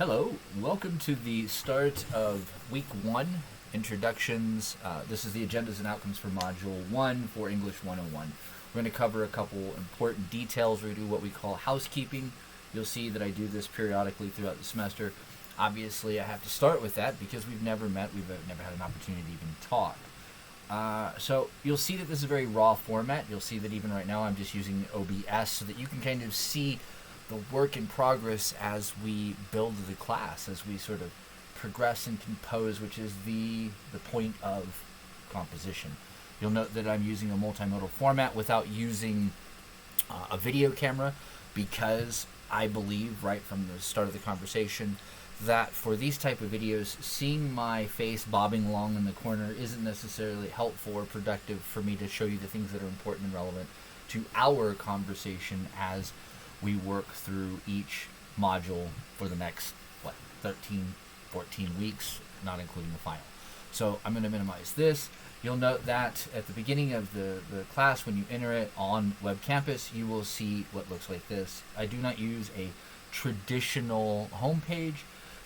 Hello, welcome to the start of week 1, introductions. This is the agendas and outcomes for module 1 for English 101. We're going to cover a couple important details. We're going to do what we call housekeeping. You'll see that I do this periodically throughout the semester. Obviously, I have to start with that because we've never met, we've never had an opportunity to even talk. So you'll see that this is a very raw format. You'll see that even right now I'm just using OBS so that you can kind of see the work in progress as we build the class, as we sort of progress and compose, which is the point of composition. You'll note that I'm using a multimodal format without using a video camera because I believe right from the start of the conversation that for these type of videos, seeing my face bobbing along in the corner isn't necessarily helpful or productive for me to show you the things that are important and relevant to our conversation as we work through each module for the next, 13, 14 weeks, not including the final. So I'm going to minimize this. You'll note that at the beginning of the class, when you enter it on Web Campus, you will see what looks like this. I do not use a traditional homepage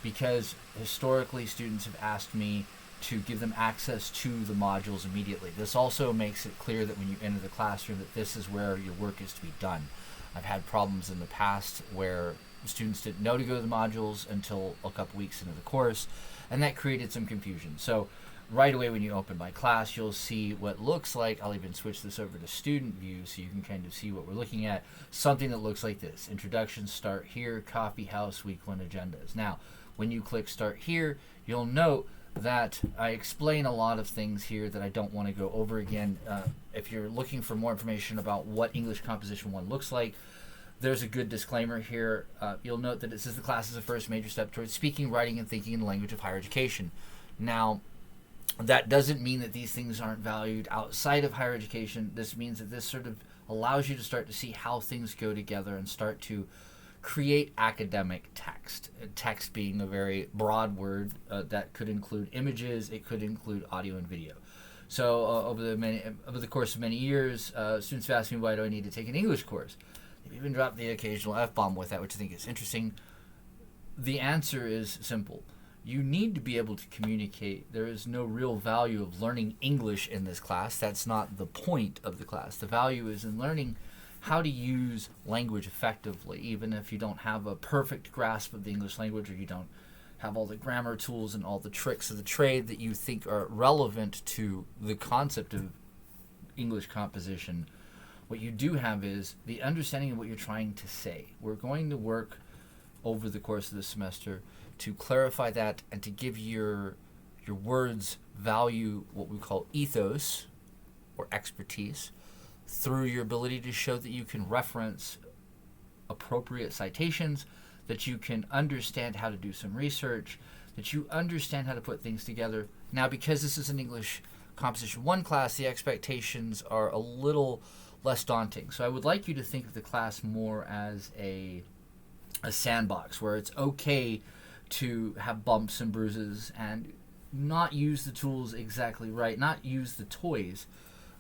because historically students have asked me to give them access to the modules immediately. This also makes it clear that when you enter the classroom that this is where your work is to be done. I've had problems in the past where students didn't know to go to the modules until a couple weeks into the course, and that created some confusion. So right away when you open my class, you'll see what looks like, I'll even switch this over to student view so you can kind of see what we're looking at, something that looks like this. Introduction, start here, coffee house, week 1 agendas. Now, when you click start here, you'll note that I explain a lot of things here that I don't want to go over again. If you're looking for more information about what English Composition 1 looks like, there's a good disclaimer here. You'll note that it says the class is the first major step towards speaking, writing, and thinking in the language of higher education. Now, that doesn't mean that these things aren't valued outside of higher education. This means that this sort of allows you to start to see how things go together and start to create academic text. Text being a very broad word that could include images, it could include audio and video. So over the course of many years, students have asked me, why do I need to take an English course? They've even dropped the occasional F-bomb with that, which I think is interesting. The answer is simple. You need to be able to communicate. There is no real value of learning English in this class. That's not the point of the class. The value is in learning how to use language effectively, even if you don't have a perfect grasp of the English language or you don't have all the grammar tools and all the tricks of the trade that you think are relevant to the concept of English composition. What you do have is the understanding of what you're trying to say. We're going to work over the course of the semester to clarify that and to give your words value, what we call ethos or expertise, through your ability to show that you can reference appropriate citations, that you can understand how to do some research, that you understand how to put things together. Now, because this is an English Composition 1 class, the expectations are a little less daunting. So I would like you to think of the class more as a sandbox where it's okay to have bumps and bruises and not use the tools exactly right, not use the toys,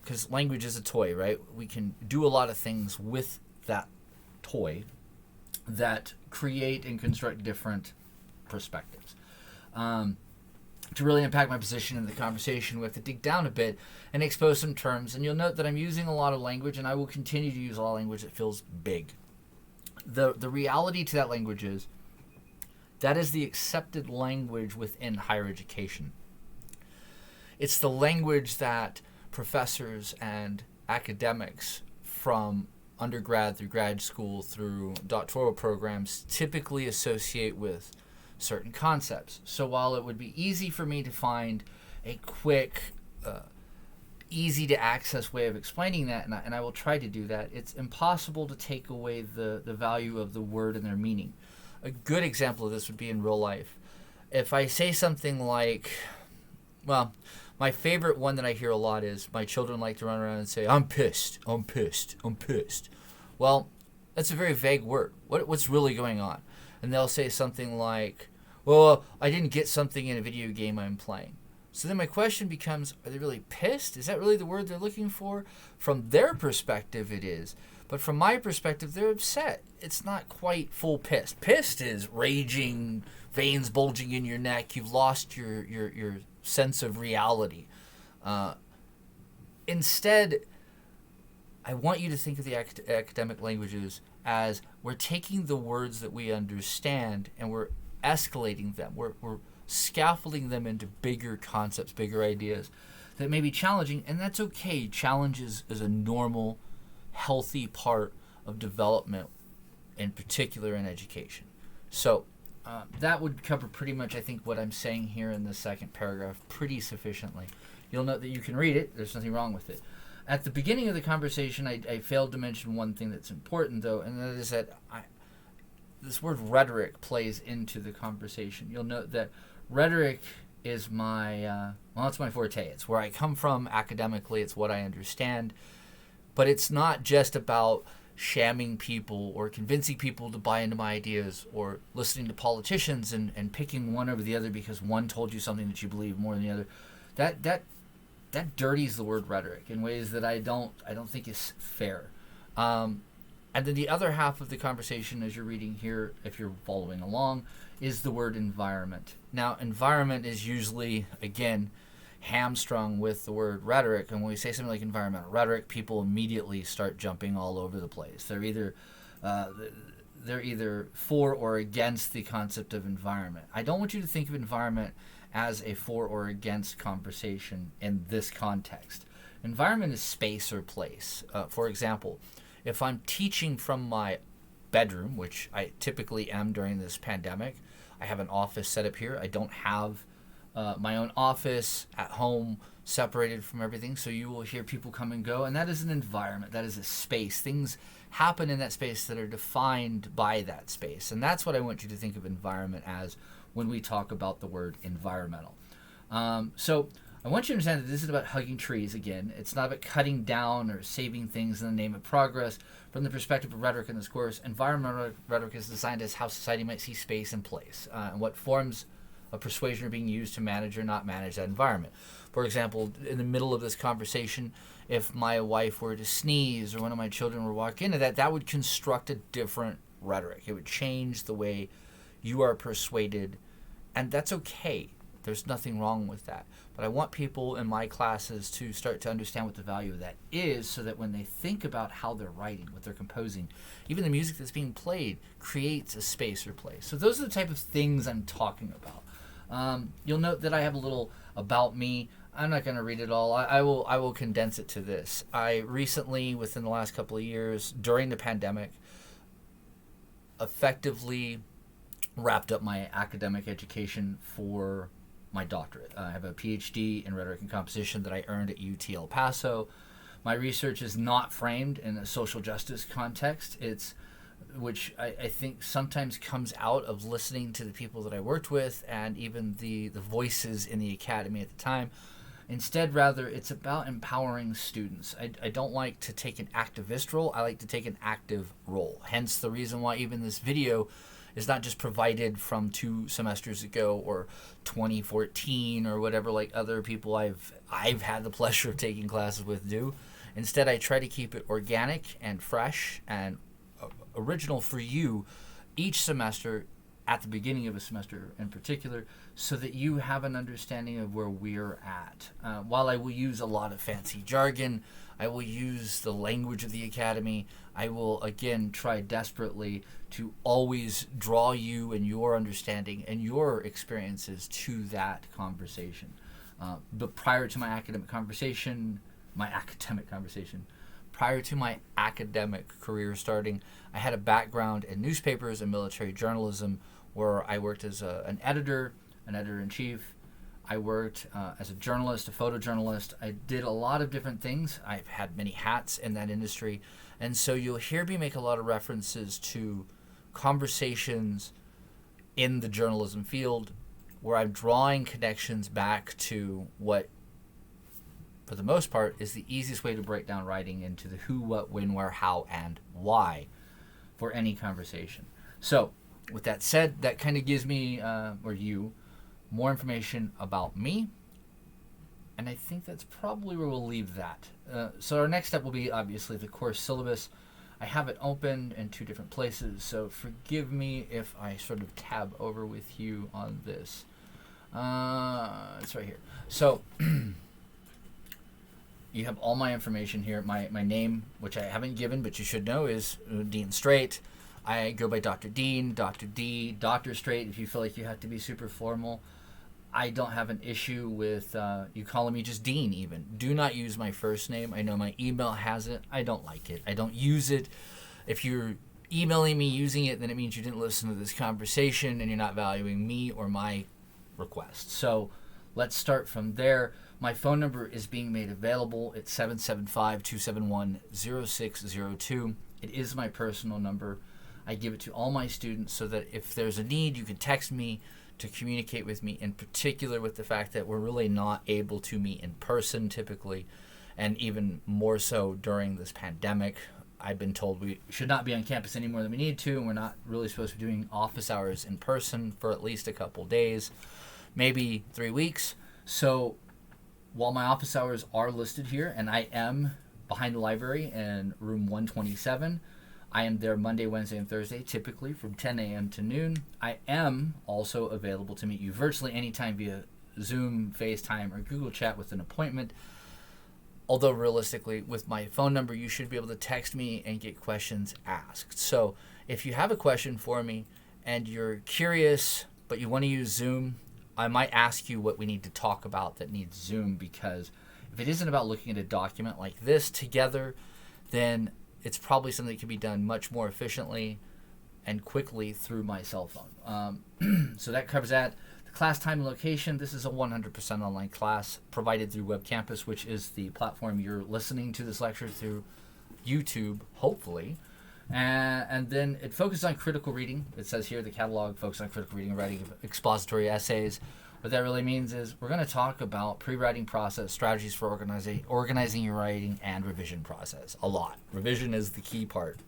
because language is a toy, right? We can do a lot of things with that toy that create and construct different perspectives. To really impact my position in the conversation, we have to dig down a bit and expose some terms. And you'll note that I'm using a lot of language, and I will continue to use a lot of language that feels big. The reality to that language is that is the accepted language within higher education. It's the language that professors and academics from undergrad through grad school through doctoral programs typically associate with certain concepts. So while it would be easy for me to find a quick, easy to access way of explaining that, and I will try to do that, it's impossible to take away the value of the word and their meaning. A good example of this would be in real life. If I say something like, well, my favorite one that I hear a lot is my children like to run around and say, I'm pissed, I'm pissed, I'm pissed. Well, that's a very vague word. What's really going on? And they'll say something like, well, I didn't get something in a video game I'm playing. So then my question becomes, are they really pissed? Is that really the word they're looking for? From their perspective, it is. But from my perspective, they're upset. It's not quite full pissed. Pissed is raging, veins bulging in your neck. You've lost your sense of reality. Instead, I want you to think of the academic languages as we're taking the words that we understand and we're escalating them. We're scaffolding them into bigger concepts, bigger ideas that may be challenging, and that's okay. Challenge is a normal, healthy part of development, in particular in education. So that would cover pretty much, I think, what I'm saying here in the second paragraph pretty sufficiently. You'll note that you can read it. There's nothing wrong with it. At the beginning of the conversation, I failed to mention one thing that's important, though, and that is that this word rhetoric plays into the conversation. You'll note that rhetoric is it's my forte. It's where I come from academically. It's what I understand. But it's not just about shamming people or convincing people to buy into my ideas or listening to politicians and picking one over the other because one told you something that you believe more than the other. That dirties the word rhetoric in ways that I don't think is fair. And then the other half of the conversation, as you're reading here, if you're following along, is the word environment. Now, environment is usually, again, hamstrung with the word rhetoric. And when we say something like environmental rhetoric, people immediately start jumping all over the place. They're either for or against the concept of environment. I don't want you to think of environment as a for or against conversation in this context. Environment is space or place. For example, if I'm teaching from my bedroom, which I typically am during this pandemic, I have an office set up here. I don't have my own office at home separated from everything, so you will hear people come and go, and that is an environment. That is a space. Things happen in that space that are defined by that space, and that's what I want you to think of environment as when we talk about the word environmental. So I want you to understand that this is about hugging trees again. It's not about cutting down or saving things in the name of progress. From the perspective of rhetoric in this course, environmental rhetoric is designed as how society might see space and place, and what forms of persuasion are being used to manage or not manage that environment. For example, in the middle of this conversation, if my wife were to sneeze or one of my children were to walk into that would construct a different rhetoric. It would change the way you are persuaded, and that's okay. There's nothing wrong with that. But I want people in my classes to start to understand what the value of that is, so that when they think about how they're writing, what they're composing, even the music that's being played creates a space or place. So those are the type of things I'm talking about. You'll note that I have a little about me. I'm not going to read it all. I will condense it to this. I recently, within the last couple of years, during the pandemic, effectively wrapped up my academic education for my doctorate. I have a PhD in rhetoric and composition that I earned at UT El Paso. My research is not framed in a social justice context. Which I think sometimes comes out of listening to the people that I worked with and even the voices in the academy at the time. Instead, rather, it's about empowering students. I don't like to take an activist role. I like to take an active role. Hence the reason why even this video is not just provided from 2 semesters ago or 2014 or whatever like other people I've had the pleasure of taking classes with do. Instead, I try to keep it organic and fresh and original for you each semester, at the beginning of a semester in particular, so that you have an understanding of where we're at. While I will use a lot of fancy jargon, I will use the language of the academy, I will again try desperately to always draw you and your understanding and your experiences to that conversation. But prior to my academic career starting, I had a background in newspapers and military journalism, where I worked as an editor-in-chief. I worked as a journalist, a photojournalist. I did a lot of different things. I've had many hats in that industry. And so you'll hear me make a lot of references to conversations in the journalism field where I'm drawing connections back to what, for the most part, is the easiest way to break down writing into the who, what, when, where, how, and why for any conversation. So, with that said, that kind of gives me, or you, more information about me, and I think that's probably where we'll leave that. So our next step will be, obviously, the course syllabus. I have it open in two different places, so forgive me if I sort of tab over with you on this. It's right here. So you have all my information here. My name, which I haven't given, but you should know, is Dean Straight. I go by Dr. Dean, Dr. D, Dr. Straight if you feel like you have to be super formal. I don't have an issue with you calling me just Dean even. Do not use my first name. I know my email has it. I don't like it. I don't use it. If you're emailing me using it, then it means you didn't listen to this conversation and you're not valuing me or my request. So let's start from there. My phone number is being made available. It's 775-271-0602. It is my personal number. I give it to all my students so that if there's a need, you can text me to communicate with me, in particular with the fact that we're really not able to meet in person typically, and even more so during this pandemic. I've been told we should not be on campus any more than we need to, and we're not really supposed to be doing office hours in person for at least a couple days, maybe 3 weeks. So while my office hours are listed here, and I am behind the library in room 127, I am there Monday, Wednesday, and Thursday, typically from 10 a.m. to noon. I am also available to meet you virtually anytime via Zoom, FaceTime, or Google Chat with an appointment. Although realistically, with my phone number, you should be able to text me and get questions asked. So if you have a question for me and you're curious, but you want to use Zoom, I might ask you what we need to talk about that needs Zoom, because if it isn't about looking at a document like this together, then it's probably something that can be done much more efficiently and quickly through my cell phone. So that covers that. The class time and location, this is a 100% online class provided through Web Campus, which is the platform you're listening to this lecture through YouTube, hopefully. And then it focuses on critical reading. It says here the catalog focuses on critical reading and writing of expository essays. What that really means is we're going to talk about pre-writing process, strategies for organizing your writing, and revision process a lot. Revision is the key part.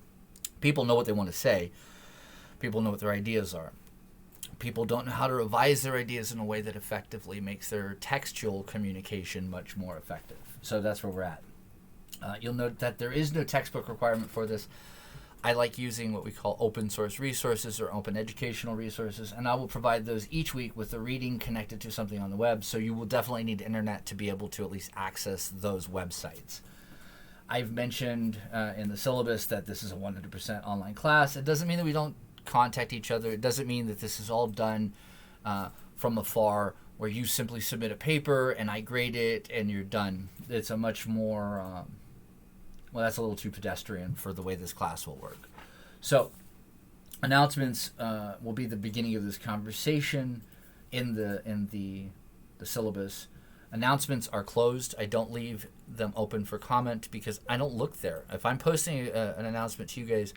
People know what they want to say. People know what their ideas are. People don't know how to revise their ideas in a way that effectively makes their textual communication much more effective. So that's where we're at. You'll note that there is no textbook requirement for this. I like using what we call open source resources or open educational resources, and I will provide those each week with the reading connected to something on the web, so you will definitely need internet to be able to at least access those websites. I've mentioned in the syllabus that this is a 100% online class. It doesn't mean that we don't contact each other. It doesn't mean that this is all done from afar, where you simply submit a paper and I grade it and you're done. It's a much more... well, that's a little too pedestrian for the way this class will work. So, announcements will be the beginning of this conversation in the syllabus. Announcements are closed. I don't leave them open for comment because I don't look there. If I'm posting an announcement to you guys,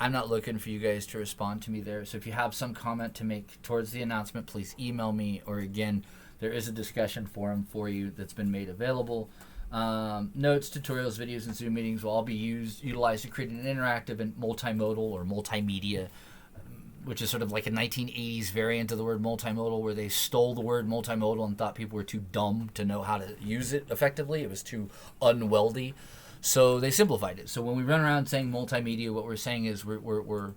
I'm not looking for you guys to respond to me there. So if you have some comment to make towards the announcement, please email me. Or again, there is a discussion forum for you that's been made available. Notes, tutorials, videos, and Zoom meetings will all be utilized to create an interactive and multimodal or multimedia, which is sort of like a 1980s variant of the word multimodal, where they stole the word multimodal and thought people were too dumb to know how to use it effectively. It was too unwieldy. So they simplified it. So when we run around saying multimedia, what we're saying is we're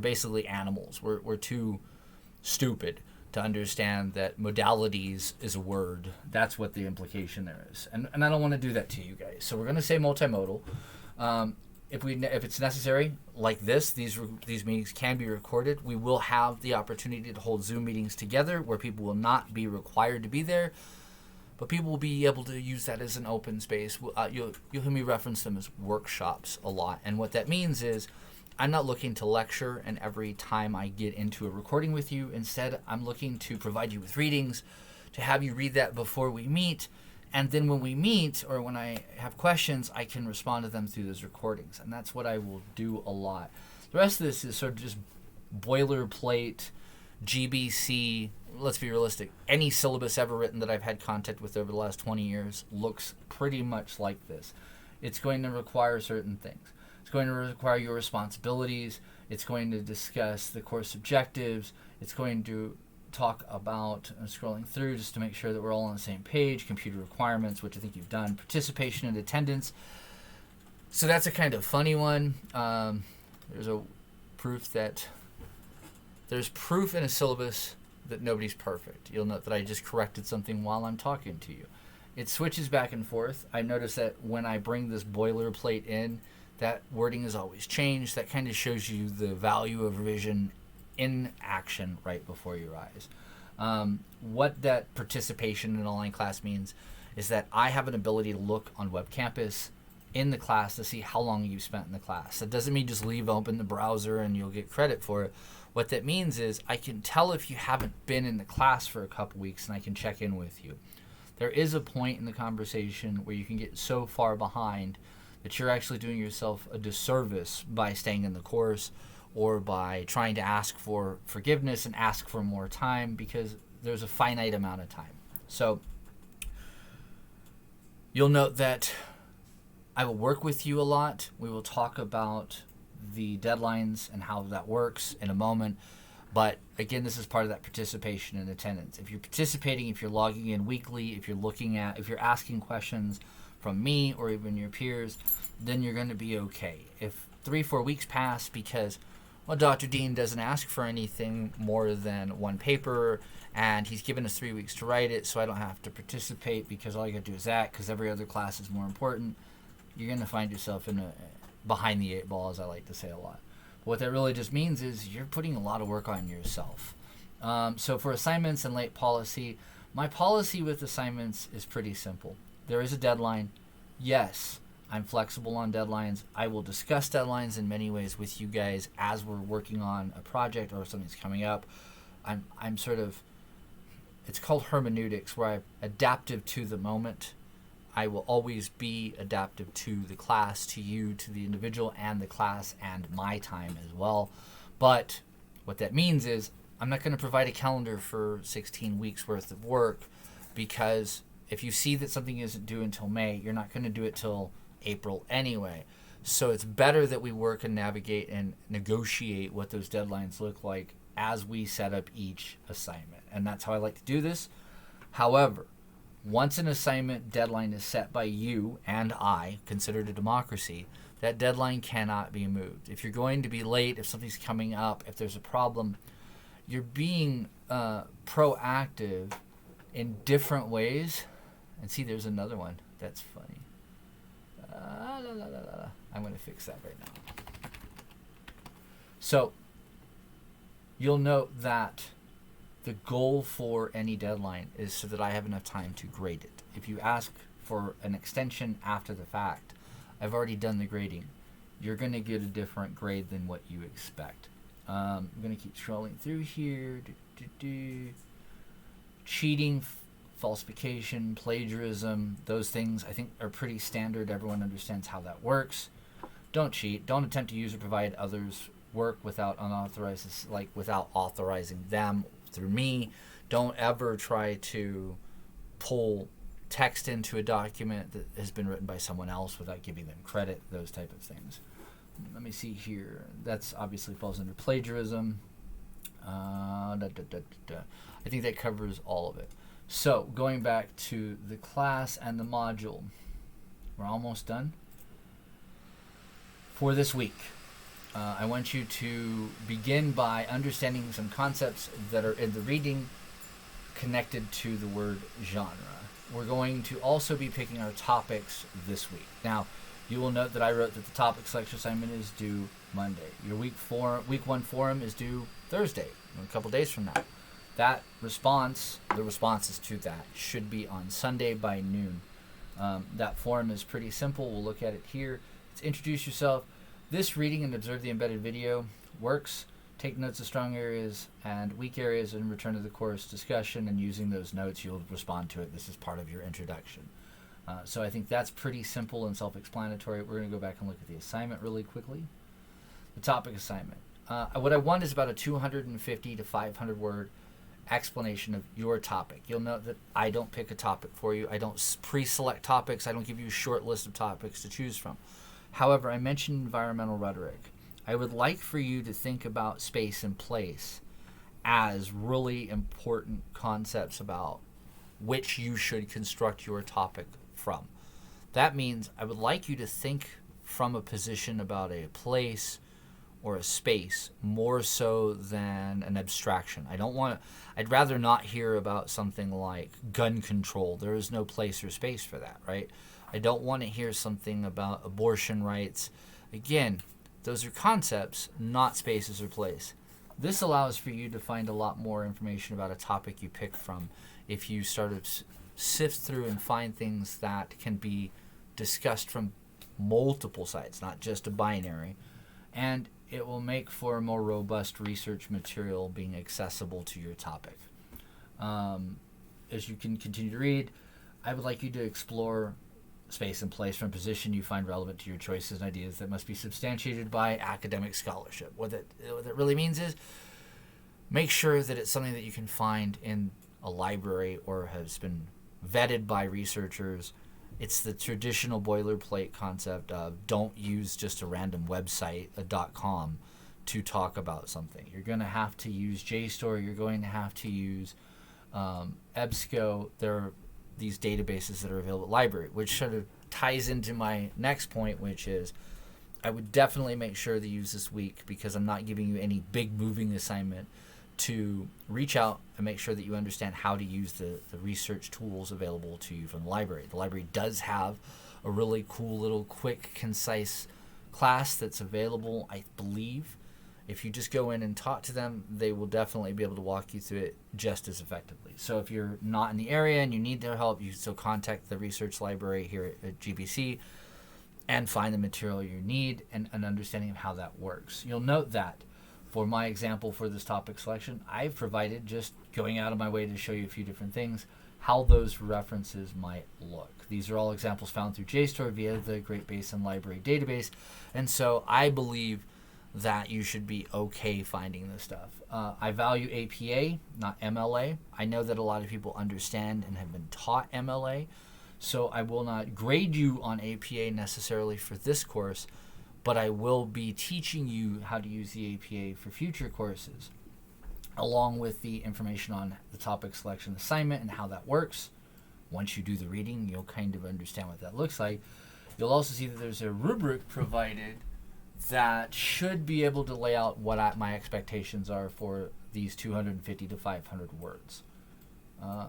basically animals. We're too stupid to understand that modalities is a word. That's what the implication there is. And I don't want to do that to you guys. So we're going to say multimodal. If it's necessary, like this, these meetings can be recorded. We will have the opportunity to hold Zoom meetings together where people will not be required to be there, but people will be able to use that as an open space. You'll hear me reference them as workshops a lot. And what that means is I'm not looking to lecture and every time I get into a recording with you. Instead, I'm looking to provide you with readings, to have you read that before we meet. And then when we meet or when I have questions, I can respond to them through those recordings. And that's what I will do a lot. The rest of this is sort of just boilerplate, GBC. Let's be realistic. Any syllabus ever written that I've had contact with over the last 20 years looks pretty much like this. It's going to require certain things. It's going to require your responsibilities. It's going to discuss the course objectives. It's going to talk about, scrolling through just to make sure that we're all on the same page, computer requirements, which I think you've done, participation and attendance. So that's a kind of funny one. There's a proof that there's proof in a syllabus that nobody's perfect. You'll note that I just corrected something while I'm talking to you. It switches back and forth. I notice that when I bring this boilerplate in, that wording is always changed. That kind of shows you the value of revision in action right before your eyes. What that participation in an online class means is that I have an ability to look on Web Campus in the class to see how long you spent in the class. That doesn't mean just leave open the browser and you'll get credit for it. What that means is I can tell if you haven't been in the class for a couple weeks and I can check in with you. There is a point in the conversation where you can get so far behind that you're actually doing yourself a disservice by staying in the course or by trying to ask for forgiveness and ask for more time, because there's a finite amount of time. So you'll note that I will work with you a lot. We will talk about the deadlines and how that works in a moment. But again, this is part of that participation and attendance. If you're participating, if you're logging in weekly, if you're asking questions from me or even your peers, then you're going to be okay. If 3-4 weeks pass because, well, Dr. Dean doesn't ask for anything more than one paper and he's given us 3 weeks to write it, so I don't have to participate because all I got to do is that because every other class is more important, you're going to find yourself in behind the 8 ball, as I like to say a lot. What that really just means is you're putting a lot of work on yourself. So for assignments and late policy, my policy with assignments is pretty simple. There is a deadline. Yes, I'm flexible on deadlines. I will discuss deadlines in many ways with you guys as we're working on a project or something's coming up. I'm sort of, it's called hermeneutics, where I'm adaptive to the moment. I will always be adaptive to the class, to you, to the individual and the class and my time as well. But what that means is I'm not going to provide a calendar for 16 weeks worth of work, because if you see that something isn't due until May, you're not going to do it till April anyway. So it's better that we work and navigate and negotiate what those deadlines look like as we set up each assignment. And that's how I like to do this. However, once an assignment deadline is set by you and I, considered a democracy, that deadline cannot be moved. If you're going to be late, if something's coming up, if there's a problem, you're being proactive in different ways. And see, there's another one. That's funny. I'm going to fix that right now. So you'll note that the goal for any deadline is so that I have enough time to grade it. If you ask for an extension after the fact, I've already done the grading. You're going to get a different grade than what you expect. I'm going to keep scrolling through here. Cheating, falsification, plagiarism, those things I think are pretty standard. Everyone understands how that works. Don't cheat. Don't attempt to use or provide others work without without authorizing them through me. Don't ever try to pull text into a document that has been written by someone else without giving them credit, those type of things. Let me see here. That's obviously falls under plagiarism. I think that covers all of it. So going back to the class and the module, we're almost done for this week. I want you to begin by understanding some concepts that are in the reading connected to the word genre. We're going to also be picking our topics this week. Now, you will note that I wrote that the topic selection assignment is due Monday. Your week 1 forum is due Thursday, a couple days from now. That response, the responses to that, should be on Sunday by noon. That forum is pretty simple. We'll look at it here. It's introduce yourself. This reading and observe the embedded video works. Take notes of strong areas and weak areas and return to the course discussion, and using those notes you'll respond to it. This is part of your introduction. So I think that's pretty simple and self-explanatory. We're going to go back and look at the assignment really quickly. The topic assignment. What I want is about a 250 to 500 word explanation of your topic. You'll note that I don't pick a topic for you. I don't pre-select topics. I don't give you a short list of topics to choose from. However, I mentioned environmental rhetoric. I would like for you to think about space and place as really important concepts about which you should construct your topic from. That means I would like you to think from a position about a place or a space more so than an abstraction. I'd rather not hear about something like gun control. There is no place or space for that, right? I don't want to hear something about abortion rights. Again, those are concepts, not spaces or place. This allows for you to find a lot more information about a topic you pick from if you start to sift through and find things that can be discussed from multiple sides, not just a binary. And it will make for a more robust research material being accessible to your topic. As you can continue to read, I would like you to explore space and place from a position you find relevant to your choices and ideas that must be substantiated by academic scholarship. What it really means is make sure that it's something that you can find in a library or has been vetted by researchers. It's the traditional boilerplate concept of don't use just a random website, a .com, to talk about something. You're going to have to use JSTOR. You're going to have to use EBSCO. There are these databases that are available at library, which sort of ties into my next point, which is I would definitely make sure to use this week, because I'm not giving you any big moving assignment, to reach out and make sure that you understand how to use the research tools available to you from the library. The library does have a really cool little quick, concise class that's available, I believe. If you just go in and talk to them, they will definitely be able to walk you through it just as effectively. So if you're not in the area and you need their help, you still contact the research library here at GBC and find the material you need and an understanding of how that works. You'll note that for my example for this topic selection, I've provided, just going out of my way to show you a few different things, how those references might look. These are all examples found through JSTOR via the Great Basin Library database. And so I believe that you should be okay finding this stuff. I value APA, not MLA. I know that a lot of people understand and have been taught MLA, so I will not grade you on APA necessarily for this course, but I will be teaching you how to use the APA for future courses, along with the information on the topic selection assignment and how that works. Once you do the reading, you'll kind of understand what that looks like. You'll also see that there's a rubric provided that should be able to lay out what my expectations are for these 250 to 500 words.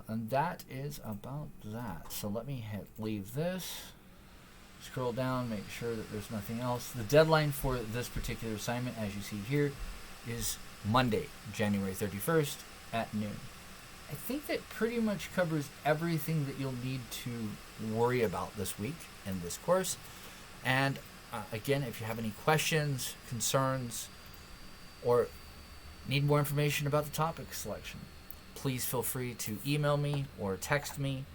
And that is about that. So let me leave this. Scroll down, make sure that there's nothing else. The deadline for this particular assignment, as you see here, is Monday, January 31st at noon. I think that pretty much covers everything that you'll need to worry about this week in this course. And again, if you have any questions, concerns, or need more information about the topic selection, please feel free to email me or text me.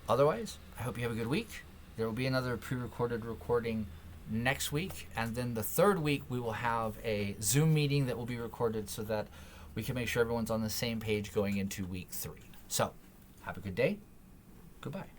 Otherwise, I hope you have a good week. There will be another pre-recorded recording next week, and then the third week we will have a Zoom meeting that will be recorded so that we can make sure everyone's on the same page going into week 3. So, have a good day. Goodbye.